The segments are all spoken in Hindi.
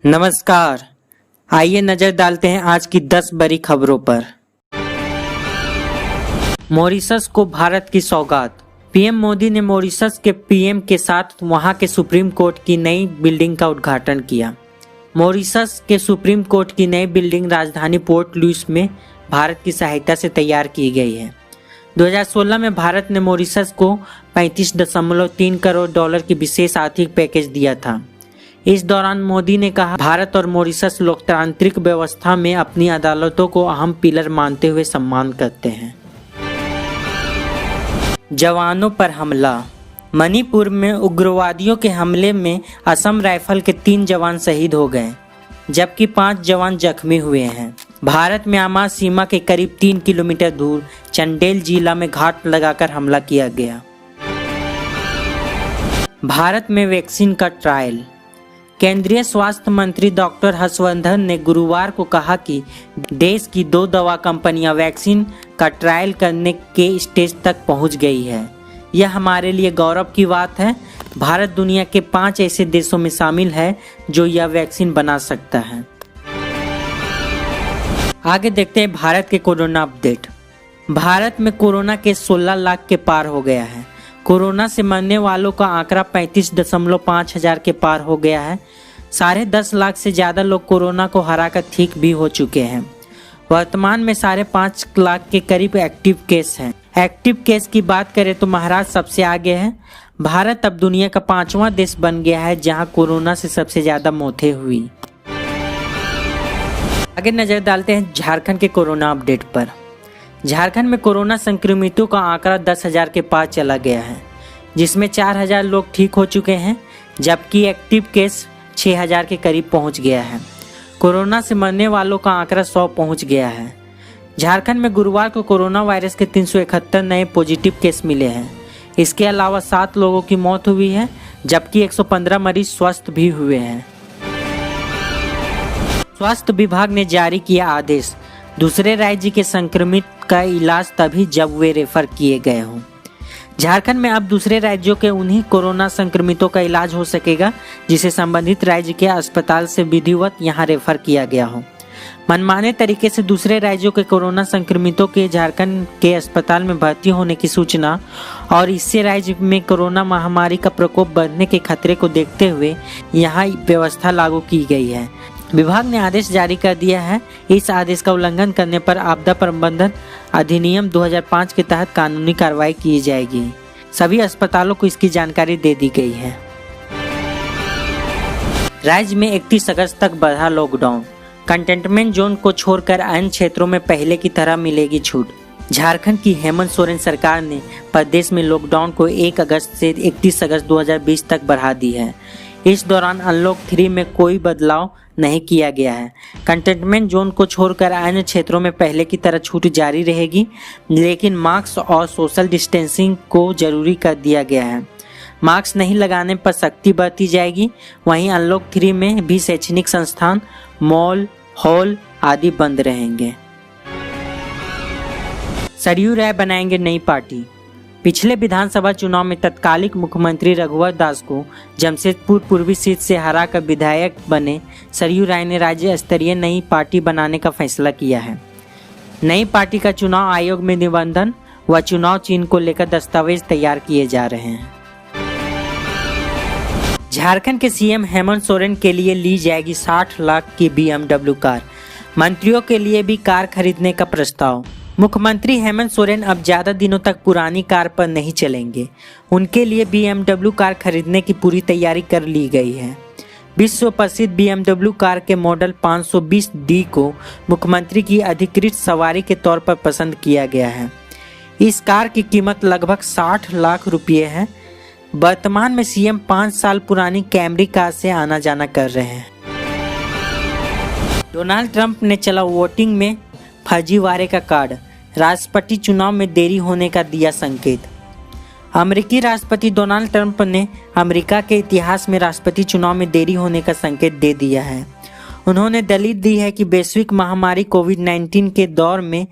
नमस्कार, आइए नजर डालते हैं आज की 10 बड़ी खबरों पर। मॉरिशस को भारत की सौगात। पीएम मोदी ने मॉरिशस के पीएम के साथ वहां के सुप्रीम कोर्ट की नई बिल्डिंग का उद्घाटन किया। मॉरिशस के सुप्रीम कोर्ट की नई बिल्डिंग राजधानी पोर्ट लुइस में भारत की सहायता से तैयार की गई है। 2016 में भारत ने मॉरिशस को 35.3 करोड़ डॉलर की विशेष आर्थिक पैकेज दिया था। इस दौरान मोदी ने कहा, भारत और मॉरिशस लोकतांत्रिक व्यवस्था में अपनी अदालतों को अहम पिलर मानते हुए सम्मान करते हैं। जवानों पर हमला। मणिपुर में उग्रवादियों के हमले में असम राइफल के 3 जवान शहीद हो गए, जबकि 5 जवान जख्मी हुए हैं। भारत म्यांमार सीमा के करीब 3 किलोमीटर दूर चंडेल जिला में घात लगाकर हमला किया गया। भारत में वैक्सीन का ट्रायल। केंद्रीय स्वास्थ्य मंत्री डॉक्टर हर्षवर्धन ने गुरुवार को कहा कि देश की 2 दवा कंपनियां वैक्सीन का ट्रायल करने के स्टेज तक पहुंच गई है। यह हमारे लिए गौरव की बात है। भारत दुनिया के 5 ऐसे देशों में शामिल है जो यह वैक्सीन बना सकता है। आगे देखते हैं भारत के कोरोना अपडेट। भारत में कोरोना के 16 लाख के पार हो गया है। कोरोना से मरने वालों का आंकड़ा 35.5 हजार के पार हो गया है। 10.5 लाख से ज़्यादा लोग कोरोना को हराकर ठीक भी हो चुके हैं। वर्तमान में 5.5 लाख के करीब एक्टिव केस हैं। एक्टिव केस की बात करें तो महाराष्ट्र सबसे आगे है। भारत अब दुनिया का 5वां देश बन गया है जहां कोरोना से सबसे ज़्यादा मौतें हुई। आगे नजर डालते हैं झारखंड के कोरोना अपडेट पर। झारखंड में कोरोना संक्रमितों का आंकड़ा 10,000 के पार चला गया है, जिसमें 4,000 लोग ठीक हो चुके हैं, जबकि एक्टिव केस 6,000 के करीब पहुंच गया है। कोरोना से मरने वालों का आंकड़ा 100 पहुंच गया है। झारखंड में गुरुवार को कोरोना वायरस के 371 नए पॉजिटिव केस मिले हैं। इसके अलावा 7 लोगों की मौत हुई है, जबकि 115 मरीज स्वस्थ भी हुए हैं। स्वास्थ्य विभाग ने जारी किया आदेश, दूसरे राज्य के संक्रमित का इलाज तभी जब वे रेफर किए गए हों। झारखंड में अब दूसरे राज्यों के उन्हीं कोरोना संक्रमितों का इलाज हो सकेगा जिसे संबंधित राज्य के अस्पताल से विधिवत यहां रेफर किया गया हो। मनमाने तरीके से दूसरे राज्यों के कोरोना संक्रमितों के झारखंड के अस्पताल में भर्ती होने की सूचना और इससे राज्य में कोरोना महामारी का प्रकोप बढ़ने के खतरे को देखते हुए यहां व्यवस्था लागू की गई है। विभाग ने आदेश जारी कर दिया है। इस आदेश का उल्लंघन करने पर आपदा प्रबंधन अधिनियम 2005 के तहत कानूनी कार्रवाई की जाएगी। सभी अस्पतालों को इसकी जानकारी दे दी गई है। राज्य में 31 अगस्त तक बढ़ा लॉकडाउन। कंटेनमेंट जोन को छोड़कर अन्य क्षेत्रों में पहले की तरह मिलेगी छूट। झारखंड की हेमंत सोरेन सरकार ने प्रदेश में लॉकडाउन को 1 अगस्त से 31 अगस्त 2020 तक बढ़ा दी है। इस दौरान अनलॉक 3 में कोई बदलाव नहीं किया गया है। कंटेनमेंट जोन को छोड़कर अन्य क्षेत्रों में पहले की तरह छूट जारी रहेगी, लेकिन मास्क और सोशल डिस्टेंसिंग को जरूरी कर दिया गया है। मास्क नहीं लगाने पर सख्ती बरती जाएगी। वहीं अनलॉक 3 में भी शैक्षणिक संस्थान, मॉल, हॉल आदि बंद रहेंगे। सरयू राय बनाएंगे नई पार्टी। पिछले विधानसभा चुनाव में तत्कालिक मुख्यमंत्री रघुवर दास को जमशेदपुर पूर्वी सीट से हराकर विधायक बने सरयू राय ने राज्य स्तरीय नई पार्टी बनाने का फैसला किया है। नई पार्टी का चुनाव आयोग में निबंधन व चुनाव चिन्ह को लेकर दस्तावेज तैयार किए जा रहे हैं। झारखंड के सीएम हेमंत सोरेन के लिए ली जाएगी 60 लाख की BMW कार। मंत्रियों के लिए भी कार खरीदने का प्रस्ताव। मुख्यमंत्री हेमंत सोरेन अब ज़्यादा दिनों तक पुरानी कार पर नहीं चलेंगे। उनके लिए BMW कार खरीदने की पूरी तैयारी कर ली गई है। विश्व प्रसिद्ध BMW कार के मॉडल 520D को मुख्यमंत्री की अधिकृत सवारी के तौर पर पसंद किया गया है। इस कार की कीमत लगभग 60 लाख रुपये है। वर्तमान में सीएम 5 साल पुरानी कैमरी कार से आना जाना कर रहे हैं। डोनाल्ड ट्रंप ने चला वोटिंग में फर्जीवाड़े का कार्ड। राष्ट्रपति चुनाव में देरी होने का दिया संकेत। अमेरिकी राष्ट्रपति डोनाल्ड ट्रंप ने अमेरिका के इतिहास में राष्ट्रपति चुनाव में देरी होने का संकेत दे दिया है। उन्होंने दलील दी है कि वैश्विक महामारी कोविड-19 के दौर में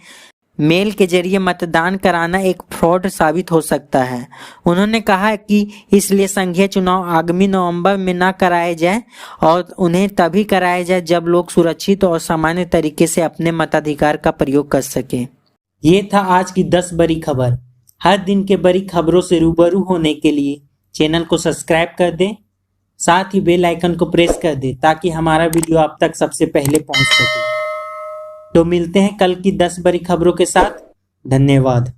मेल के जरिए मतदान कराना एक फ्रॉड साबित हो सकता है। उन्होंने कहा कि इसलिए संघीय चुनाव आगामी नवंबर में न कराए जाए और उन्हें तभी कराया जाए जब लोग सुरक्षित और सामान्य तरीके से अपने मताधिकार का प्रयोग कर सकें। ये था आज की 10 बड़ी खबर। हर दिन के बड़ी खबरों से रूबरू होने के लिए चैनल को सब्सक्राइब कर दें, साथ ही बेल आइकन को प्रेस कर दें ताकि हमारा वीडियो आप तक सबसे पहले पहुंच सके। तो मिलते हैं कल की 10 बड़ी खबरों के साथ। धन्यवाद।